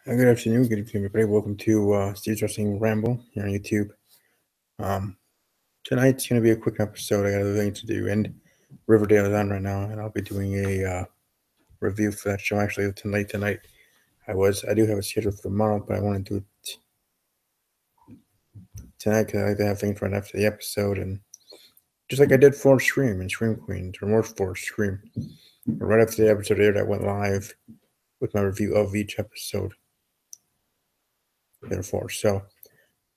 Good afternoon, good evening, everybody. Welcome to Steve's Wrestling Ramble here on YouTube. Tonight's going to be a quick episode. I got other things to do, and Riverdale is on right now, and I'll be doing a review for that show. Actually, late tonight. I do have a schedule for tomorrow, but I want to do it tonight because I like to have things right after the episode, and just like I did for Scream and Scream Queens, Remorse for Scream. Right after the episode aired, I went live with my review of each episode. Therefore, so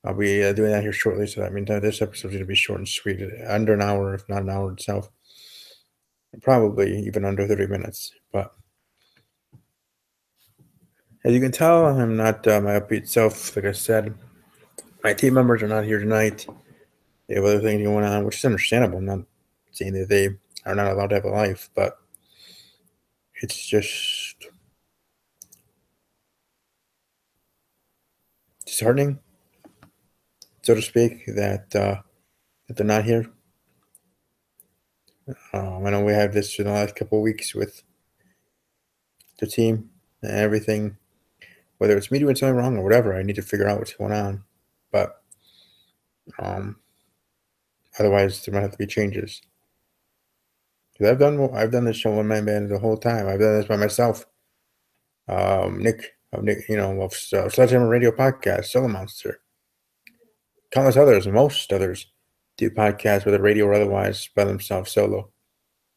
I'll be doing that here shortly. So that means this episode is going to be short and sweet, under an hour, if not an hour itself. Probably even under 30 minutes. But as you can tell, I'm not my upbeat self. Like I said, my team members are not here tonight. They have other things going on, which is understandable. I'm not saying that they are not allowed to have a life, but it's just disheartening, so to speak, that they're not here. I know we had this in the last couple of weeks with the team and everything. Whether it's me doing something wrong or whatever, I need to figure out what's going on. But otherwise, there might have to be changes. Because I've done this show one man band the whole time. I've done this by myself. Nick, of Sledgehammer Radio Podcast, Solo Monster, countless others, most others, do podcasts, whether radio or otherwise, by themselves solo.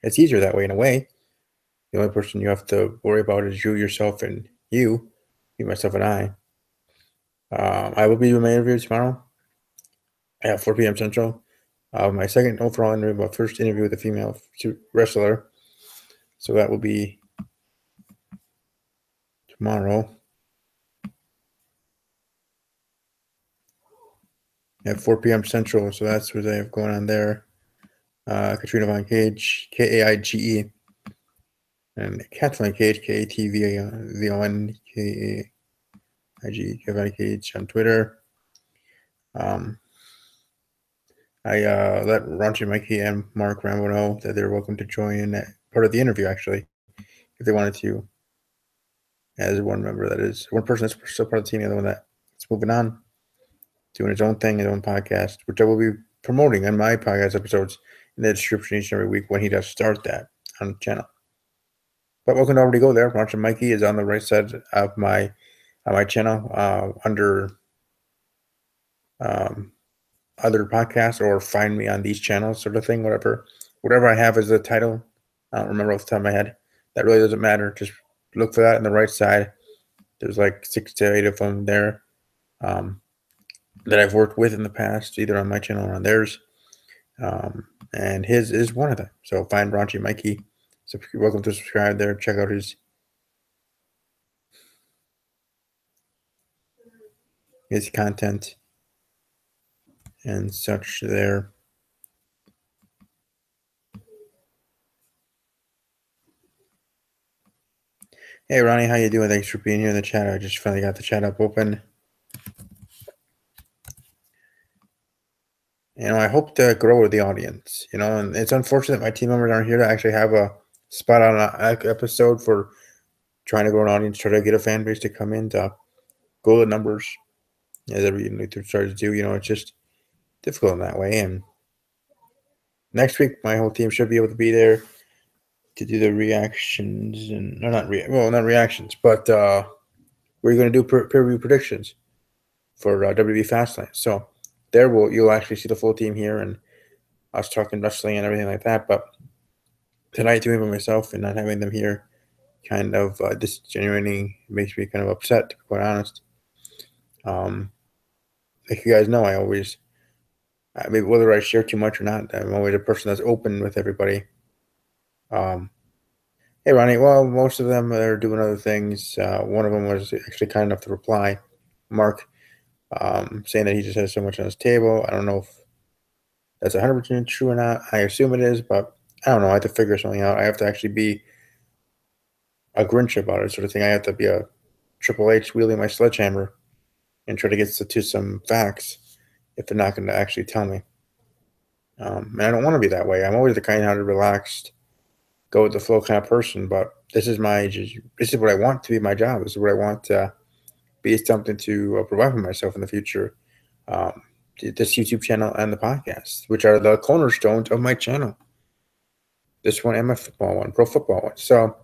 It's easier that way in a way. The only person you have to worry about is you, yourself, and you, myself, and I. I will be doing my interview tomorrow at 4 p.m. Central. My second overall interview, my first interview with a female wrestler. So that will be tomorrow at 4 p.m. Central. So that's what I have going on there. Katrina Von Cage, Kaige, and Kat Von Cage, KATVONKAIG, Von Cage on Twitter. I let Raunchy Mikey and Mark Rambo know that they're welcome to join part of the interview, actually, if they wanted to, as one member. That is one person that's still part of the team, the other one that's moving on, doing his own thing, his own podcast, which I will be promoting on my podcast episodes in the description each and every week when he does start that on the channel. But welcome to already go there. Raunchy Mikey is on the right side of my channel under other podcasts, or find me on these channels, sort of thing. Whatever I have as a title, I don't remember off the top of my head. That really doesn't matter. Just look for that on the right side. There's like 6 to 8 of them there that I've worked with in the past, either on my channel or on theirs. And his is one of them. So find Raunchy Mikey. So you're welcome to subscribe there. Check out his content and such there. Hey Ronnie, how you doing? Thanks for being here in the chat. I just finally got the chat up open. I hope to grow with the audience, and it's unfortunate my team members aren't here to actually have a spot on an episode for trying to grow an audience, try to get a fan base to come in to go the numbers as every YouTube starts to do. It's just difficult in that way. And next week, my whole team should be able to be there to do the reactions and not reactions, but we're going to do peer-review predictions for WWE Fastlane. So you'll actually see the full team here and us talking wrestling and everything like that. But tonight, doing it by myself and not having them here, kind of disgenuinating, makes me kind of upset, to be quite honest. Like you guys know, whether I share too much or not, I'm always a person that's open with everybody. Hey, Ronnie. Well, most of them are doing other things. One of them was actually kind enough to reply, Mark, saying that he just has so much on his table. I don't know if that's 100% true or not. I assume it is, but I don't know. I have to figure something out. I have to actually be a Grinch about it, sort of thing. I have to be a Triple H wielding my sledgehammer and try to get to some facts if they're not going to actually tell me. And I don't want to be that way. I'm always the kind-hearted, relaxed, go with the flow kind of person. But this is what I want to be my job. This is what I want be something to provide for myself in the future. This YouTube channel and the podcast, which are the cornerstones of my channel. This one and my football one, pro football one. So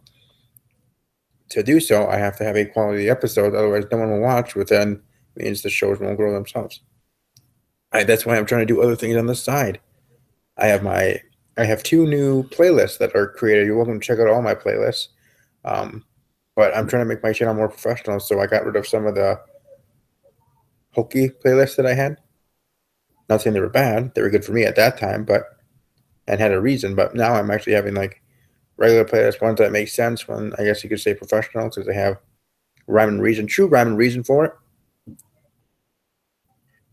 to do so, I have to have a quality episode. Otherwise, no one will watch, which then means the shows won't grow themselves. That's why I'm trying to do other things on the side. I have 2 new playlists that are created. You're welcome to check out all my playlists. But I'm trying to make my channel more professional, so I got rid of some of the hokey playlists that I had. Not saying they were bad; they were good for me at that time, and had a reason. But now I'm actually having like regular playlists, ones that make sense. One, I guess you could say professional, because they have rhyme and reason, true rhyme and reason for it.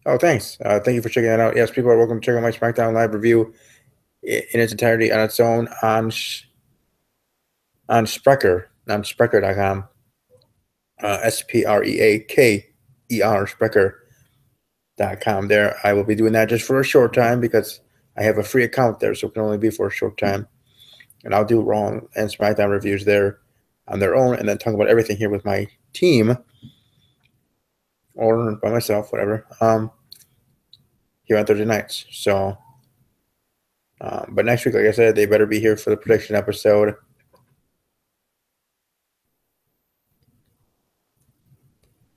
Oh, thanks. Thank you for checking that out. Yes, people are welcome to check out my SmackDown Live review in its entirety on its own on Spreaker, on Spreaker.com. Spreaker, Spreaker.com. There, I will be doing that just for a short time because I have a free account there, so it can only be for a short time. And I'll do Raw and SmackDown reviews there on their own, and then talk about everything here with my team or by myself, whatever. Here on Thursday nights. So, but next week, like I said, they better be here for the prediction episode.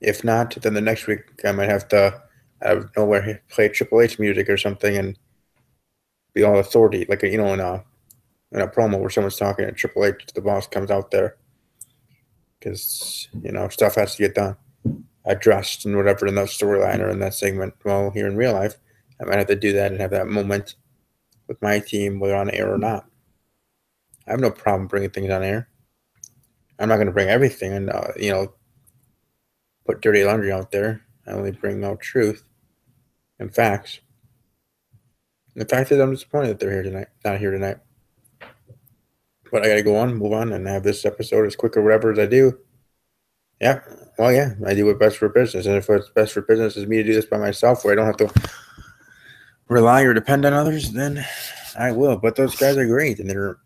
If not, then the next week I might have to, out of nowhere, play Triple H music or something and be all authority, like in a promo where someone's talking and Triple H, the boss, comes out there because stuff has to get done, addressed, and whatever in that storyline or in that segment. Well, here in real life, I might have to do that and have that moment with my team, whether on air or not. I have no problem bringing things on air. I'm not going to bring everything and put dirty laundry out there. I only bring out truth and facts. And the fact is, I'm disappointed that they're not here tonight. But I got to go on, move on, and have this episode as quick or whatever as I do. Yeah, well, yeah, I do what's best for business. And if what's best for business is me to do this by myself, where I don't have to rely or depend on others, then I will. But those guys are great, and they're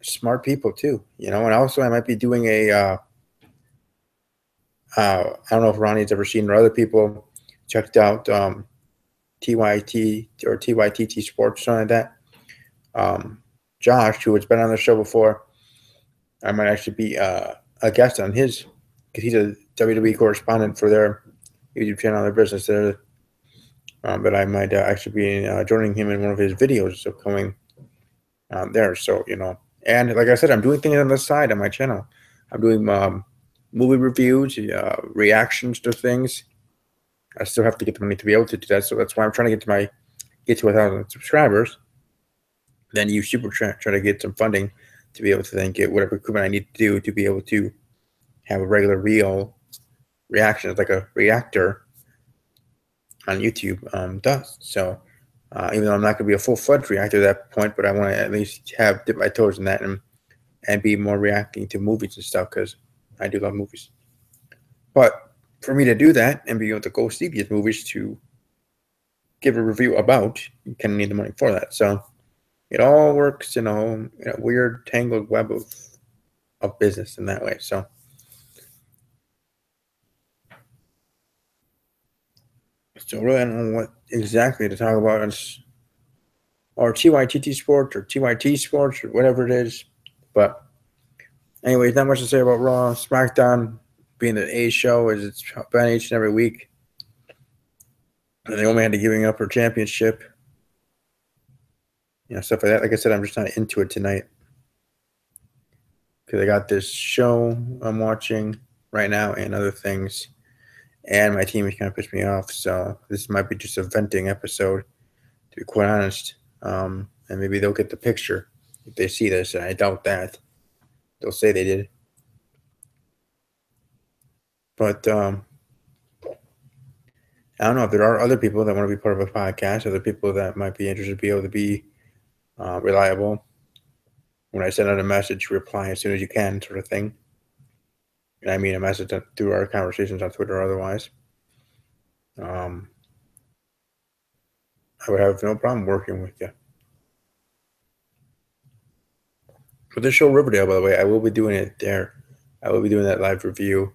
smart people too. And also I might be doing a. I don't know if Ronnie's ever seen or other people checked out TYT or TYTT Sports, something like that. Josh, who has been on the show before, I might actually be a guest on his, because he's a WWE correspondent for their YouTube channel, their business there. But I might actually be joining him in one of his videos upcoming there. So, and like I said, I'm doing things on the side on my channel. I'm doing movie reviews, reactions to things. I still have to get the money to be able to do that. So that's why I'm trying to get to 1,000 subscribers. Then use Super Chat, try to get some funding to be able to then get whatever equipment I need to do to be able to have a regular real reaction. It's like a reactor on YouTube does. So even though I'm not going to be a full-fledged reactor at that point, but I want to at least dip my toes in that and be more reacting to movies and stuff, because I do love movies. But for me to do that and be able to go see these movies to give a review about, you kind of need the money for that. So it all works, in a weird tangled web of business in that way. So really, I don't know what exactly to talk about, or TYTT Sports or TYT Sports or whatever it is. But anyways, not much to say about Raw. SmackDown being the A show as it's been each and every week. And Naomi had to giving up her championship. Stuff like that. Like I said, I'm just not into it tonight, because I got this show I'm watching right now and other things. And my team is kind of pissed me off. So this might be just a venting episode, to be quite honest. And maybe they'll get the picture if they see this. And I doubt that. They'll say they did. But I don't know if there are other people that want to be part of a podcast, other people that might be interested to be able to be reliable. When I send out a message, reply as soon as you can, sort of thing. And I mean a message through our conversations on Twitter or otherwise. I would have no problem working with you. For this show, Riverdale, by the way, I will be doing it there. I will be doing that live review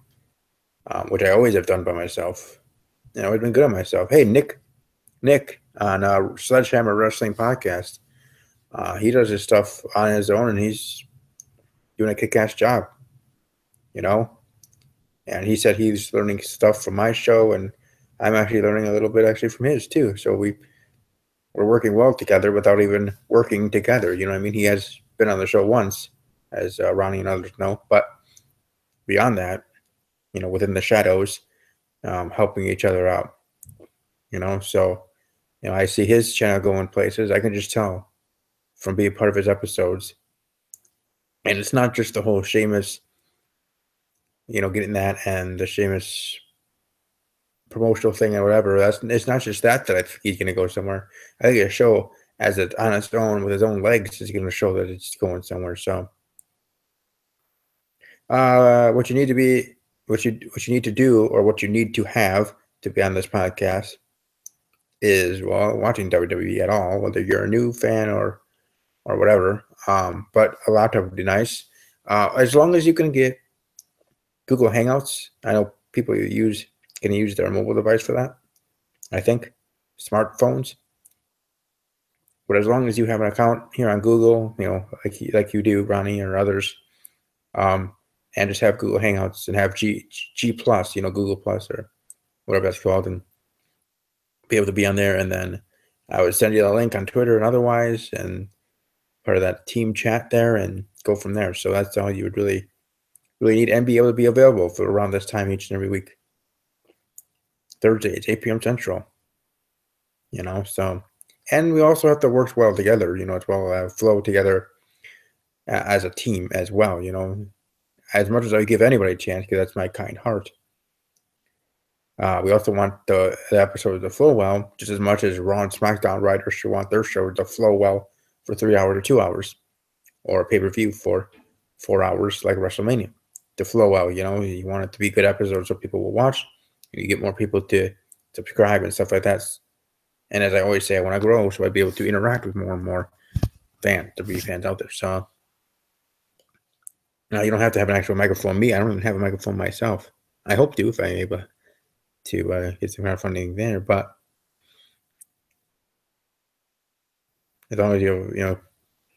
which I always have done by myself. I've been good on myself. Hey, Nick on Sledgehammer Wrestling Podcast. He does his stuff on his own, and he's doing a kick-ass job. And he said he's learning stuff from my show, and I'm actually learning a little bit actually from his too. So we're working well together without even working together. You know what I mean? He has been on the show once, as Ronnie and others know, but beyond that, within the shadows, helping each other out. So I see his channel going places. I can just tell from being part of his episodes, and it's not just the whole Sheamus, getting that and the Sheamus promotional thing or whatever. It's not just that I think he's going to go somewhere. I think a show on its own with his own legs is going to show that it's going somewhere. So, what you need to do, or what you need to have to be on this podcast is watching WWE at all, whether you're a new fan or whatever. But a laptop would be nice, as long as you can get Google Hangouts. I know people can use their mobile device for that. I think smartphones. But as long as you have an account here on Google, like you do, Ronnie or others, and just have Google Hangouts and have G Plus, Google Plus or whatever that's called, and be able to be on there. And then I would send you the link on Twitter and otherwise, and part of that team chat there, and go from there. So that's all you would really need, and be able to be available for around this time each and every week. Thursday, it's 8 p.m. Central. So, and we also have to work well together, as well, flow together as a team as well, as much as I give anybody a chance, because that's my kind heart. We also want the episodes to flow well, just as much as Raw and SmackDown writers should want their show to flow well for 3 hours or 2 hours, or a pay-per-view for 4 hours like WrestleMania, to flow well. You want it to be good episodes so people will watch. You get more people to subscribe and stuff like that. And as I always say, I want to grow, so I'd be able to interact with more and more fans out there. So now you don't have to have an actual microphone. Me, I don't even have a microphone myself. I hope to, if I'm able to get some crowdfunding there. But as long as you have,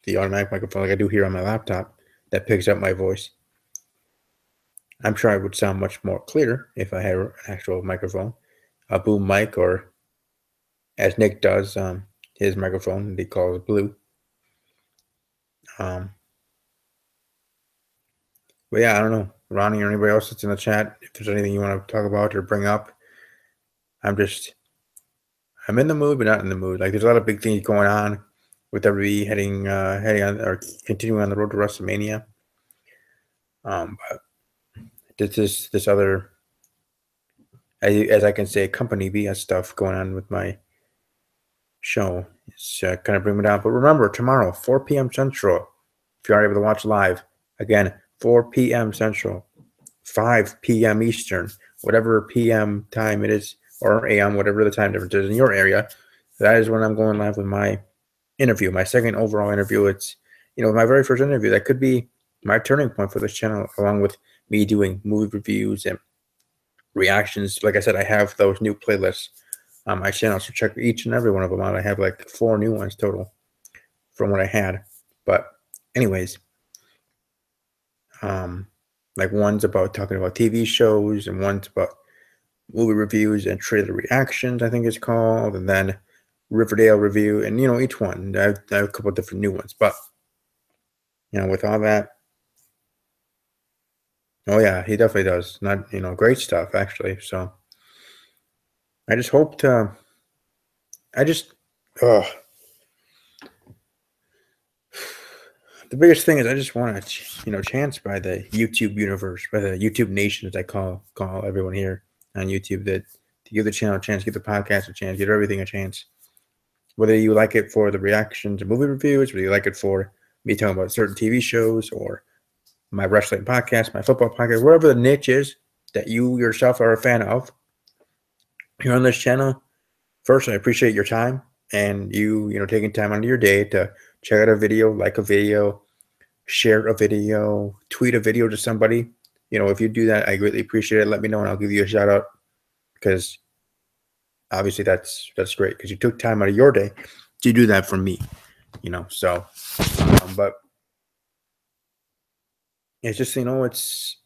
the automatic microphone like I do here on my laptop that picks up my voice, I'm sure I would sound much more clear if I had an actual microphone, a boom mic, or as Nick does, his microphone he calls Blue. But yeah, I don't know, Ronnie or anybody else that's in the chat, if there's anything you want to talk about or bring up. I'm in the mood, but not in the mood. Like, there's a lot of big things going on with WWE heading on, or continuing on the road to WrestleMania. But this other, as I can say, company BS stuff going on with my show. It's kind of bring me down. But remember, tomorrow, 4 p.m. Central, if you aren't able to watch live, again, 4 p.m. Central, 5 p.m. Eastern, whatever p.m. time it is, or a.m., whatever the time difference is in your area, that is when I'm going live with my interview, my second overall interview. It's, my very first interview. That could be my turning point for this channel, along with me doing movie reviews and reactions. Like I said, I have those new playlists on my channel, so check each and every one of them out. I have like 4 new ones total from what I had. But anyways, like one's about talking about TV shows, and one's about movie reviews and trailer reactions, I think it's called, and then Riverdale review, and each one. I have a couple of different new ones, but with all that, oh yeah, he definitely does. Not great stuff actually. So I just hope to. The biggest thing is I just want a chance by the YouTube universe, by the YouTube nation, as I call everyone here on YouTube, that to give the channel a chance, give the podcast a chance, give everything a chance. Whether you like it for the reactions and movie reviews, whether you like it for me talking about certain TV shows, or my wrestling podcast, my football podcast, wherever the niche is that you yourself are a fan of, here on this channel. First, I appreciate your time, and you taking time out of your day to check out a video, like a video, share a video, tweet a video to somebody, if you do that, I greatly appreciate it. Let me know and I'll give you a shout out, because obviously that's great, because you took time out of your day to do that for me. So but it's just, it's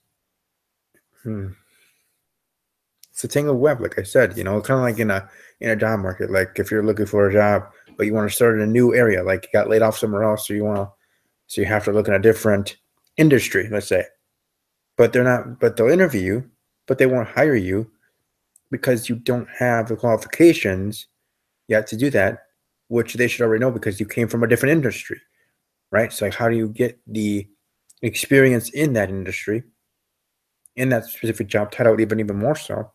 it's a tangled web, like I said. Kind of like in a job market. Like if you're looking for a job, but you want to start in a new area, like you got laid off somewhere else, so you have to look in a different industry, let's say. But they'll interview you, but they won't hire you because you don't have the qualifications yet to do that, which they should already know because you came from a different industry, right? So like, how do you get the experience in that industry, in that specific job title, even more so,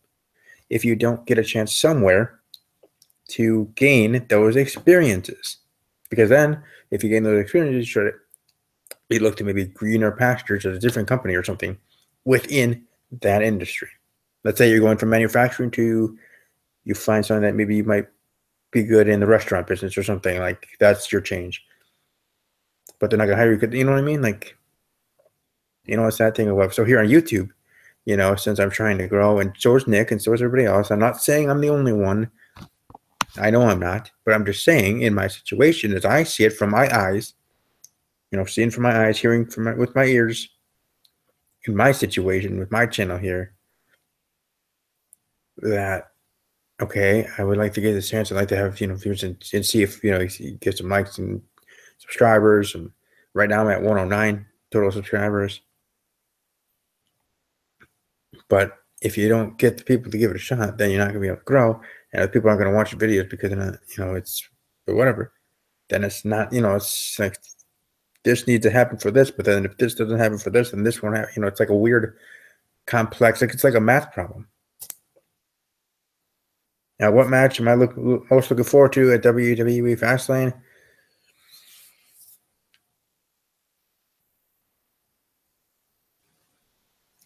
if you don't get a chance somewhere to gain those experiences? Because then, if you gain those experiences, should you look to maybe greener pastures at a different company or something within that industry? Let's say you're going from manufacturing to, you find something that maybe you might be good in the restaurant business or something, like that's your change. But they're not gonna hire you. You know what I mean? Like, it's that thing of, so here on YouTube, since I'm trying to grow, and so is Nick, and so is everybody else. I'm not saying I'm the only one. I know I'm not, but I'm just saying, in my situation, as I see it from my eyes, seeing from my eyes, hearing with my ears, in my situation with my channel here, that, okay, I would like to get this chance. I'd like to have, views and see if, get some likes and subscribers. And right now I'm at 109 total subscribers. But if you don't get the people to give it a shot, then you're not going to be able to grow. And if people aren't going to watch your videos because they're not, it's, or whatever, then it's not, it's like, this needs to happen for this. But then if this doesn't happen for this, then this won't happen. It's like a weird, complex, like it's like a math problem. Now, what match am I most looking forward to at WWE Fastlane?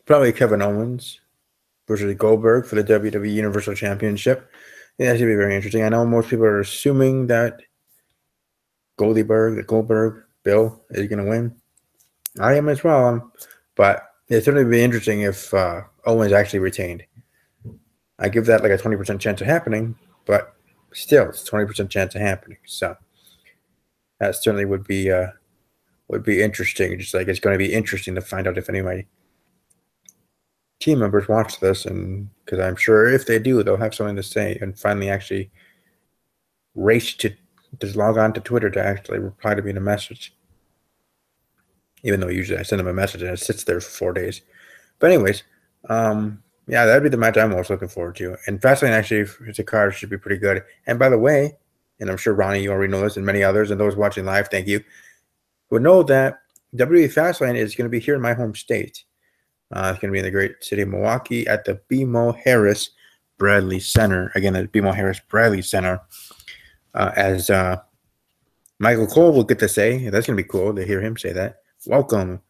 Probably Kevin Owens versus Goldberg for the WWE Universal Championship. Yeah, that should be very interesting. I know most people are assuming that Goldberg Bill is going to win. I am as well, but it'd certainly be interesting if Owens actually retained. I give that like a 20% chance of happening, but still, it's 20% chance of happening. So that certainly would be interesting. Just like it's going to be interesting to find out if any of my team members watch this, and because I'm sure if they do, they'll have something to say and finally actually race to just log on to Twitter to actually reply to me in a message. Even though usually I send them a message and it sits there for 4 days. But anyways, yeah, that'd be the match I'm most looking forward to. And Fastlane actually, the card should be pretty good. And by the way, and I'm sure Ronnie, you already know this, and many others, and those watching live, thank you, would know that WWE Fastlane is going to be here in my home state. It's going to be in the great city of Milwaukee at the BMO Harris Bradley Center. Again, at BMO Harris Bradley Center. As Michael Cole will get to say, that's going to be cool to hear him say that. Welcome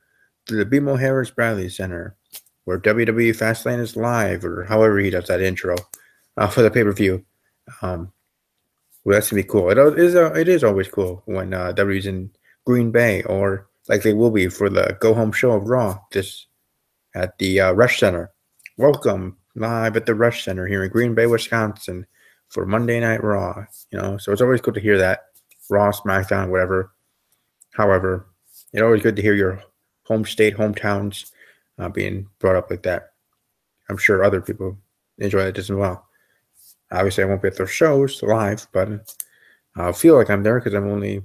to the BMO Harris Bradley Center, where WWE Fastlane is live, or however he does that intro for the pay-per-view. Well, that's going to be cool. It is always cool when WWE's in Green Bay, or like they will be for the go-home show of Raw at the Rush Center. Welcome live at the Rush Center here in Green Bay, Wisconsin for Monday Night Raw. So it's always good to hear that. Raw, SmackDown, whatever. However, it's always good to hear your home state, hometowns being brought up like that. I'm sure other people enjoy that just as well. Obviously, I won't be at those shows live, but I'll feel like I'm there because I'm only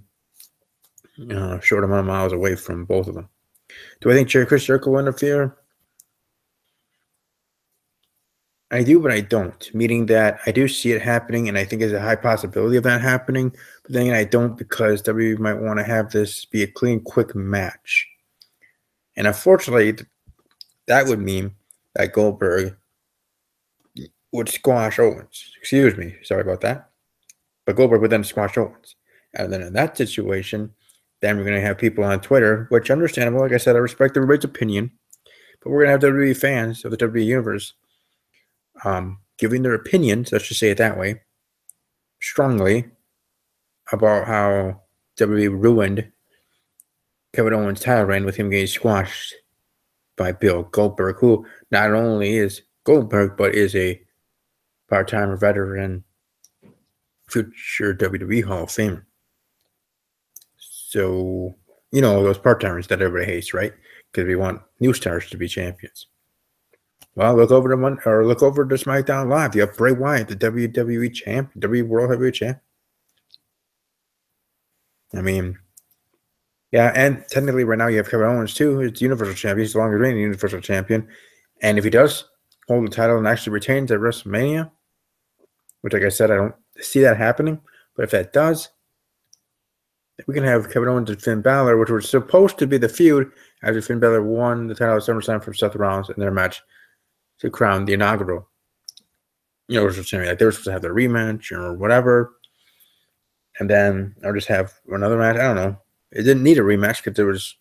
a short amount of miles away from both of them. Do I think Chris Jericho will interfere? I do, but I don't. Meaning that I do see it happening, and I think there's a high possibility of that happening. But then I don't, because WWE might want to have this be a clean, quick match. And unfortunately, that would mean that Goldberg would squash Owens. Excuse me. Sorry about that. But Goldberg would then squash Owens. And then in that situation, then we're going to have people on Twitter, which understandable. Like I said, I respect everybody's opinion. But we're going to have WWE fans of the WWE Universe giving their opinions, let's just say it that way, strongly about how WWE ruined Kevin Owens' title reign with him getting squashed by Bill Goldberg, who not only is Goldberg, but is a part-time veteran, future WWE Hall of Famer. So, those part-timers that everybody hates, right? Because we want new stars to be champions. Well, look over to SmackDown Live. You have Bray Wyatt, the WWE champ, WWE World Heavyweight champ. I mean, yeah, and technically right now you have Kevin Owens too. He's Universal Champion. He's the longest reigning Universal Champion. And if he does hold the title and actually retains at WrestleMania, which, like I said, I don't see that happening, but if that does, we can have Kevin Owens and Finn Balor, which was supposed to be the feud after Finn Balor won the title at SummerSlam from Seth Rollins in their match to crown the inaugural Universal Champion. Like they were supposed to have their rematch or whatever, and then I'll just have another match. I don't know. It didn't need a rematch because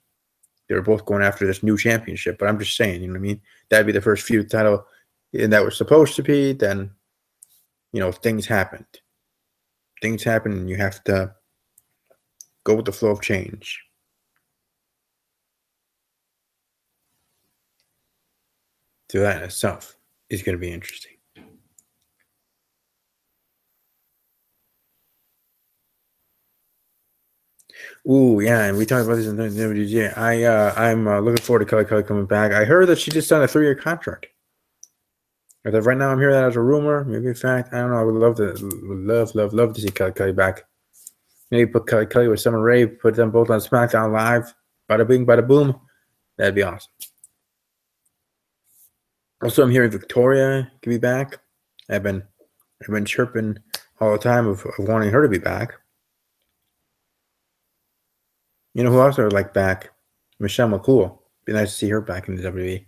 they were both going after this new championship. But I'm just saying, you know what I mean? That'd be the first feud title, and that was supposed to be. Then, things happened. Things happen, and you have to go with the flow of change. So that in itself is going to be interesting. Ooh, yeah, and we talked about this in the WGA. I'm looking forward to Kelly coming back. I heard that she just signed a 3-year contract. As of right now, I'm hearing that as a rumor, maybe a fact. I don't know. I would love to see Kelly back. Maybe put Kelly with Summer Rae, put them both on SmackDown Live. Bada bing, bada boom. That'd be awesome. Also, I'm hearing Victoria could be back. I've been chirping all the time of wanting her to be back. You know who else I would like back? Michelle McCool. Be nice to see her back in the WWE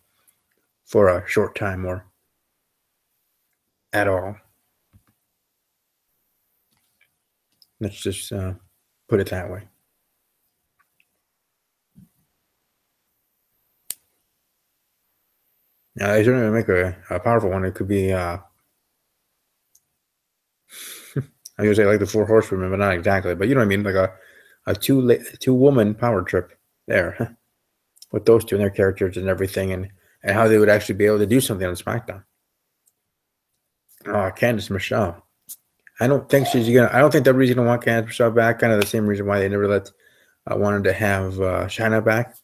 for a short time or at all. Let's just put it that way. Now, they certainly make a powerful one. It could be, I was gonna say like the 4 Horsewomen, but not exactly. But you know what I mean, like a two-woman power trip there with those two and their characters and everything, and how they would actually be able to do something on SmackDown. Candice Michelle. I don't think WWE's gonna want Candice Michelle back. Kind of the same reason why they never wanted to have Chyna back,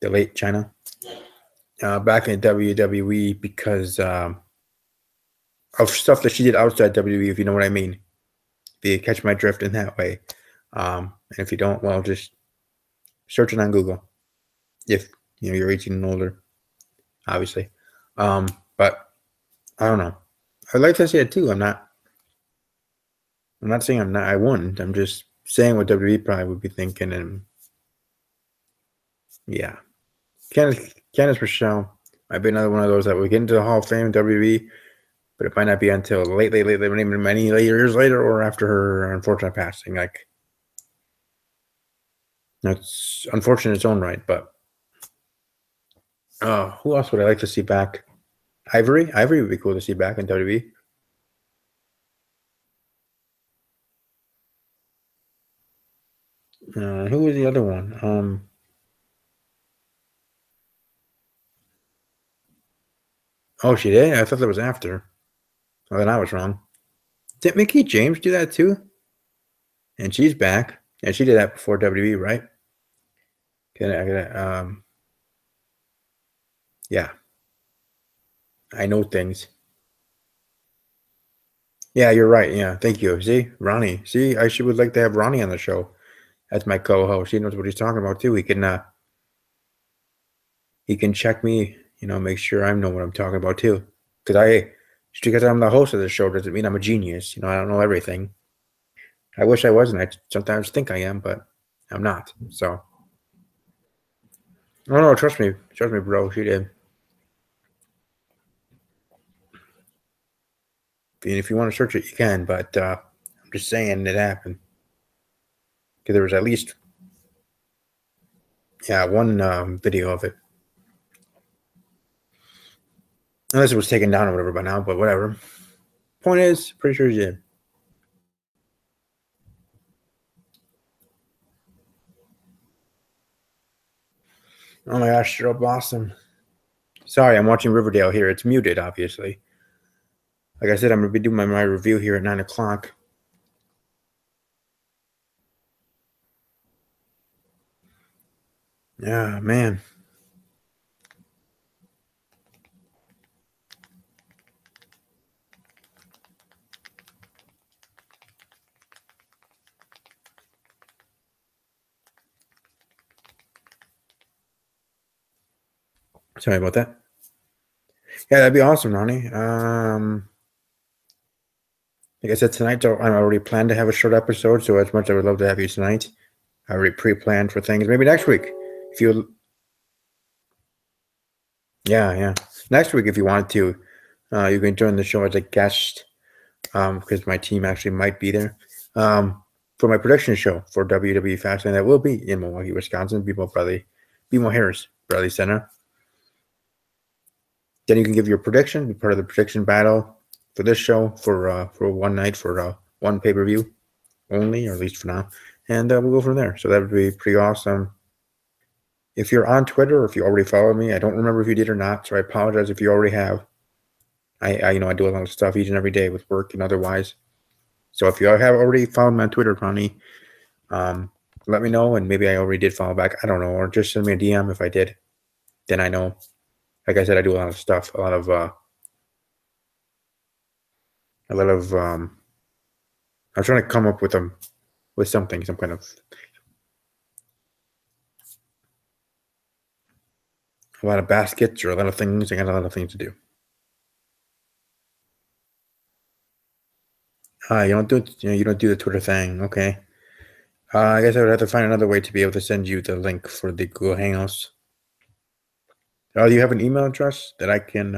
the late Chyna, back in WWE because of stuff that she did outside WWE. If you know what I mean, if you catch my drift in that way. And if you don't, well, just search it on Google. If you're 18 and older, obviously. But I don't know. I'd like to see it too. I'm not saying I wouldn't. I'm just saying what WWE probably would be thinking. And yeah, Candice Michelle might be another one of those that would get into the Hall of Fame WWE, but it might not be until late, many years later, or after her unfortunate passing. Like, that's unfortunate in its own right. But who else would I like to see back? Ivory would be cool to see back in WWE. Who was the other one? Oh, she did? I thought that was after. Oh, then I was wrong. Did Mickie James do that too? And she's back. And she did that before WWE, right? Yeah. I know things. Yeah, you're right. Yeah, thank you. See, Ronnie. See, I would like to have Ronnie on the show as my co-host. He knows what he's talking about too. He can check me, make sure I know what I'm talking about too. Just because I'm the host of the show doesn't mean I'm a genius. I don't know everything. I wish I wasn't. I sometimes think I am, but I'm not. So, no, trust me, bro. She did. And if you want to search it, you can. But I'm just saying it happened because there was at least, one video of it. Unless it was taken down or whatever by now, but whatever. Point is, pretty sure she did. Oh my gosh, Cheryl Blossom. Sorry, I'm watching Riverdale here. It's muted, obviously. Like I said, I'm going to be doing my review here at 9 o'clock. Yeah, man. Sorry about that. Yeah, that'd be awesome, Ronnie. Like I said, tonight I already planned to have a short episode, so as much as I would love to have you tonight, I already pre-planned for things. Maybe next week, if you, yeah, next week if you wanted to, you can join the show as a guest, because my team actually might be there, for my prediction show for WWE Fastlane that will be in Milwaukee, Wisconsin, BMO Harris Bradley Center. Then you can give your prediction, be part of the prediction battle for this show for one night for one pay-per-view only, or at least for now, and we'll go from there. So that would be pretty awesome. If you're on Twitter or if you already follow me, I don't remember if you did or not, so I apologize if you already have. I do a lot of stuff each and every day with work and otherwise. So if you have already followed me on Twitter, Ronnie, let me know, and maybe I already did follow back. I don't know, or just send me a DM if I did. Then I know. Like I said, I do a lot of stuff, a lot of I'm trying to come up with something, some kind of a lot of baskets or a lot of things. I got a lot of things to do. You don't do it. You don't do the Twitter thing. Okay. I guess I would have to find another way to be able to send you the link for the Google Hangouts. Oh, do you have an email address that I can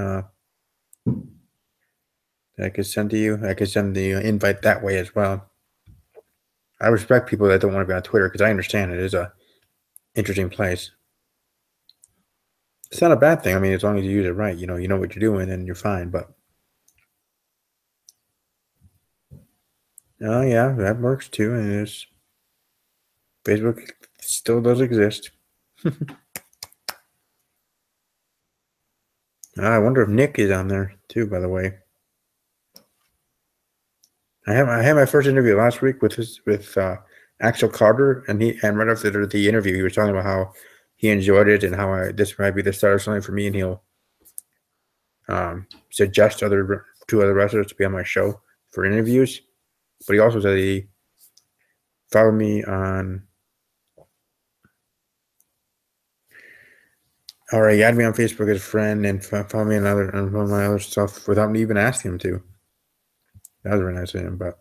send to you? I could send the invite that way as well. I respect people that don't want to be on Twitter because I understand it is a interesting place. It's not a bad thing. I mean, as long as you use it right, you know what you're doing, and you're fine. But oh yeah, that works too. And there's Facebook still does exist. I wonder if Nick is on there too. By the way, I had my first interview last week with Axel Carter, and right after the interview, he was talking about how he enjoyed it and how this might be the start of something for me, and he'll suggest two other wrestlers to be on my show for interviews. But he also said he followed me on. All right, he added me on Facebook as a friend and followed me on my other stuff without me even asking him to. That was very nice of him, but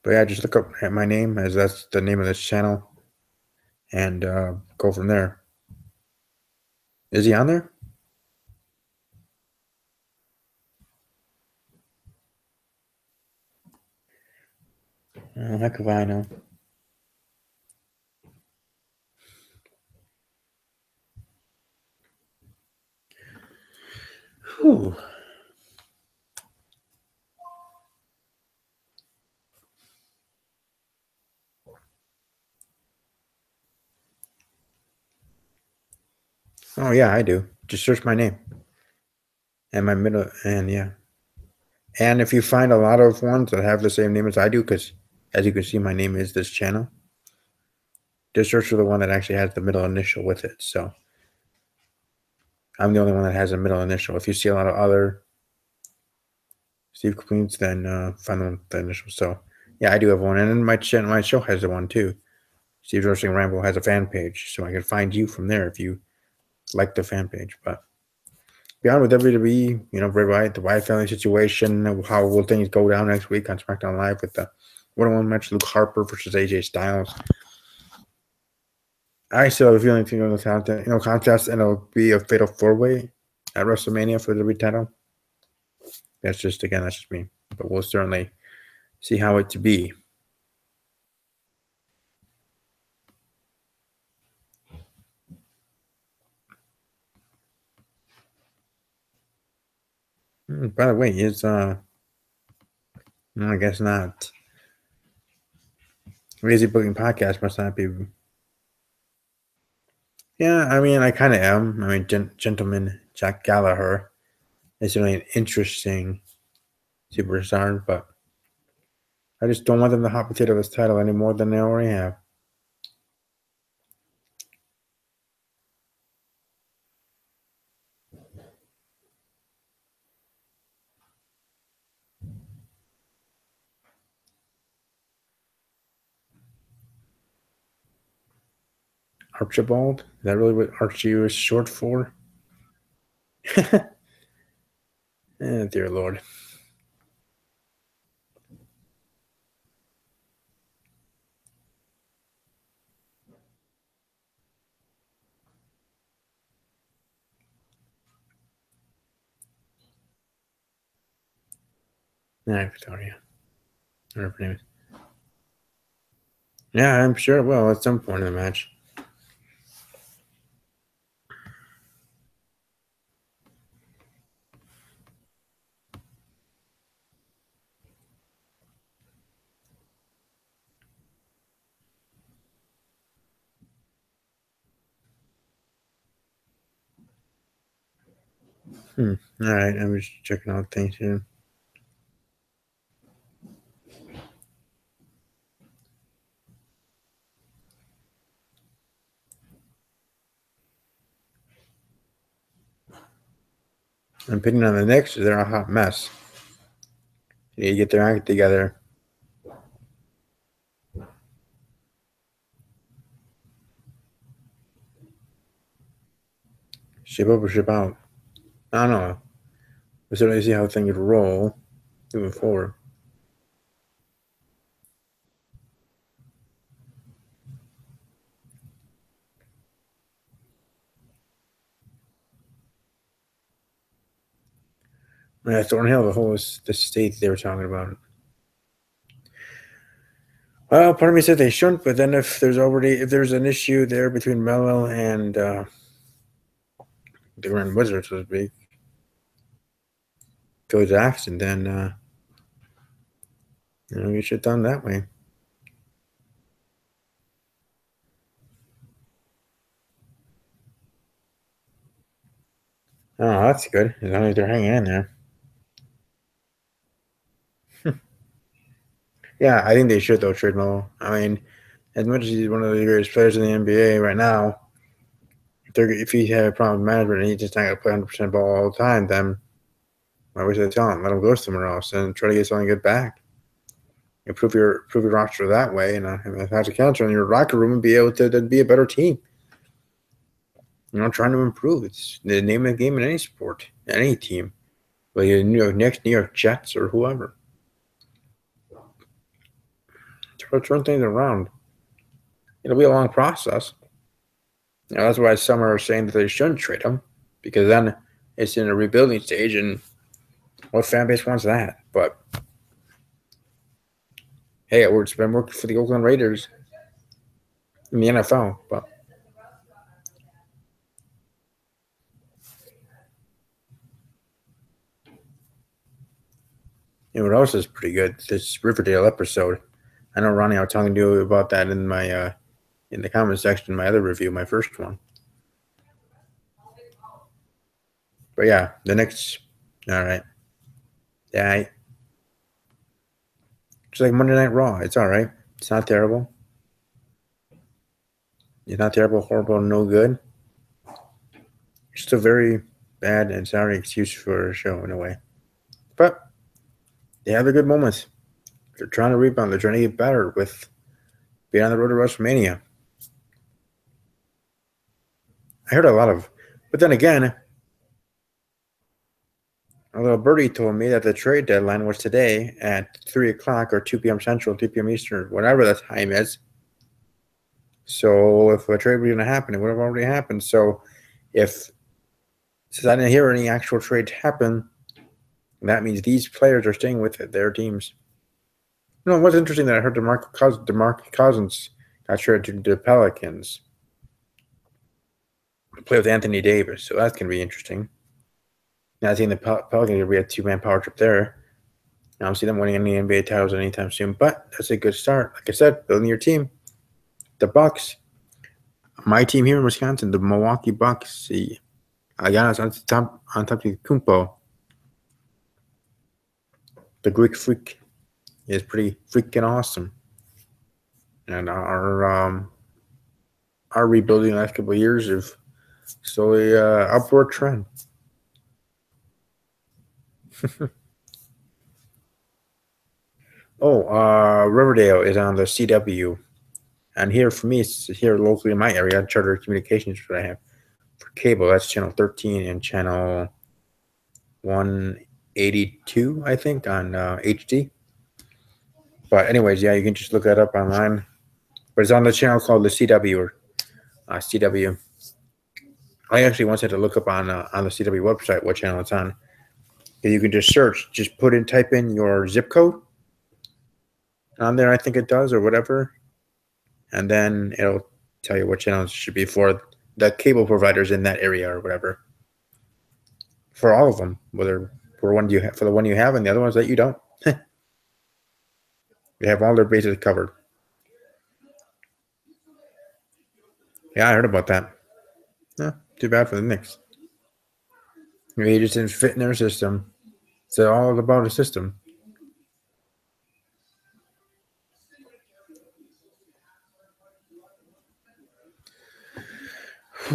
yeah, just look up at my name as that's the name of this channel, and go from there. Is he on there? Oh, heck if I know. Whew. Oh yeah, I do. Just search my name and my middle, and yeah. And if you find a lot of ones that have the same name as I do, because as you can see, my name is this channel, just search for the one that actually has the middle initial with it. So I'm the only one that has a middle initial. If you see a lot of other Steve Queens, then find the one with the initial. So yeah, I do have one, and then my show has the one too. Steve's Wrestling Ramble has a fan page, so I can find you from there if you like the fan page. But beyond with WWE, Bray Wyatt, the Wyatt family situation, how will things go down next week on SmackDown Live with the one-on-one match, Luke Harper versus AJ Styles. I still have a feeling the contest, and it'll be a fatal four-way at WrestleMania for the WWE title. That's just me, but we'll certainly see how it to be. By the way, I guess not. Lazy Booking Podcast must not be. Yeah, I mean, I kind of am. I mean, Gentleman Jack Gallagher is really an interesting superstar, but I just don't want them to hot potato this title any more than they already have. Archibald? Is that really what Archie was short for? Dear Lord. Nah, Victoria. Whatever her name is. Yeah, I'm sure it will at some point in the match. All right, I'm just checking out things here. I'm picking on the Knicks. They're a hot mess. They need to get their act together. Ship up or ship out. I don't know. We'll certainly see how things roll moving forward. Yeah, Thornhill, the state they were talking about. Well, part of me said they shouldn't, but then if there's an issue there between Mello and the Grand Wizard, so to speak, Phil Jackson, then you should have done that way. Oh, that's good. As long as they're hanging in there. Yeah, I think they should though trade Mello. I mean, as much as he's one of the greatest players in the NBA right now, if he had a problem with management and he's just not going to play 100% ball all the time, then why would they tell him? Let him go somewhere else and try to get something good back. Improve your roster that way, and have a counter in your locker room and be able to be a better team. Trying to improve. It's the name of the game in any sport, any team. Like next New York Jets or whoever. Turn things around. It'll be a long process. That's why some are saying that they shouldn't trade him, because then it's in a rebuilding stage, and what fan base wants that? But hey, it's been working for the Oakland Raiders in the NFL. But what else is pretty good? This Riverdale episode. I know, Ronnie, I was talking to you about that in my in the comment section, my other review, my first one. But yeah, the next. All right. Yeah. It's like Monday Night Raw. It's all right. It's not terrible. It's not terrible, horrible, no good. It's just a very bad and sorry excuse for a show in a way. But they have the good moments. They're trying to rebound. They're trying to get better with being on the road to WrestleMania. I heard a lot of, but then again, a little birdie told me that the trade deadline was today at 3 o'clock or 2 p.m. Central, 2 p.m. Eastern, whatever the time is. So if a trade was going to happen, it would have already happened. So since I didn't hear any actual trade happen, that means these players are staying with their teams. It was interesting that I heard DeMarcus Cousins got traded to the Pelicans to play with Anthony Davis. So that's going to be interesting. Now, I think the Pelicans, we had two-man power trip there. I don't see them winning any NBA titles anytime soon, but that's a good start. Like I said, building your team. The Bucks. My team here in Wisconsin, the Milwaukee Bucks. See, Giannis Antetokounmpo, the Greek Freak, is pretty freaking awesome. And our rebuilding the last couple of years of slowly upward trend. Riverdale is on the CW. And here for me, it's here locally in my area, Charter Communications is what I have. For cable, that's channel 13 and channel 182, I think, on HD. But anyways, yeah, you can just look that up online. But it's on the channel called the CW or CW. I actually once had to look up on the CW website what channel it's on. You can just search, just type in your zip code on there, I think it does, or whatever. And then it'll tell you what channels should be for the cable providers in that area or whatever. For all of them, whether for the one you have and the other ones that you don't. They have all their bases covered. Yeah, I heard about that. Yeah, too bad for the Knicks. He just didn't fit in their system. It's all about a system.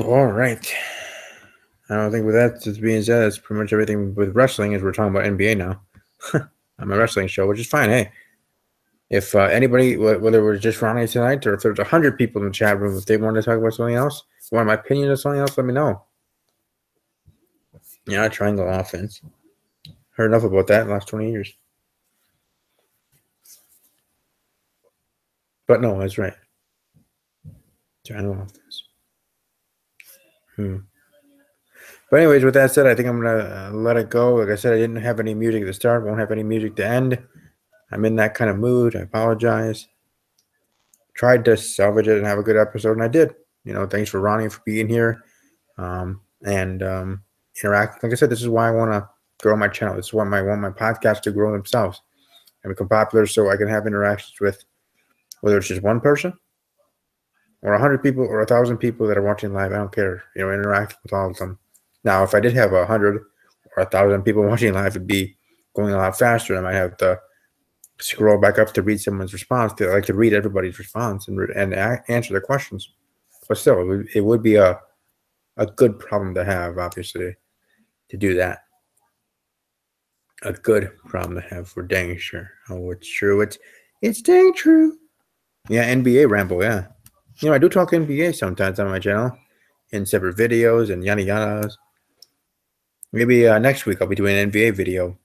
All right. I don't think with that just being said, that's pretty much everything with wrestling. As we're talking about NBA now. I'm a wrestling show, which is fine. Hey, if anybody, whether it was just Ronnie tonight or if there's 100 people in the chat room, if they want to talk about something else, want my opinion of something else, let me know. Yeah, triangle offense. Heard enough about that in the last 20 years. But no, that's right. Triangle offense. But anyways, with that said, I think I'm going to let it go. Like I said, I didn't have any music at the start. Won't have any music to end. I'm in that kind of mood. I apologize. Tried to salvage it and have a good episode, and I did. Thanks for Ronnie for being here and interact. Like I said, this is why I want to grow my channel. This is why I want my podcast to grow themselves and become popular so I can have interactions with whether it's just one person or 100 people or 1,000 people that are watching live. I don't care. Interact with all of them. Now, if I did have 100 or 1,000 people watching live, it'd be going a lot faster. I might have to scroll back up to read someone's response. I like to read everybody's response and answer their questions. But still, it would be a good problem to have, obviously, to do that. A good problem to have for dang sure. Oh, it's true. It's dang true. Yeah, NBA Ramble, yeah. I do talk NBA sometimes on my channel in separate videos and yada yadas. Maybe next week I'll be doing an NBA video.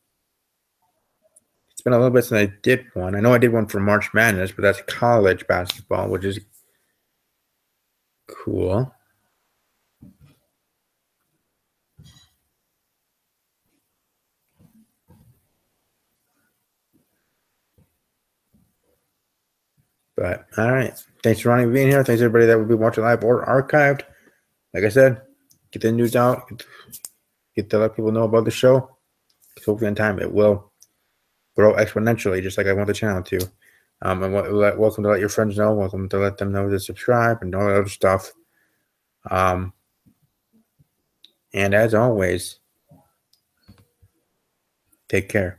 It's been a little bit since I did one. I know I did one for March Madness, but that's college basketball, which is cool. But all right. Thanks for Ronnie for being here. Thanks everybody that will be watching live or archived. Like I said, get the news out. Get to let people know about the show. Hopefully in time it will grow exponentially, just like I want the channel to. And welcome to let your friends know. Welcome to let them know to subscribe and all that other stuff. And as always, take care.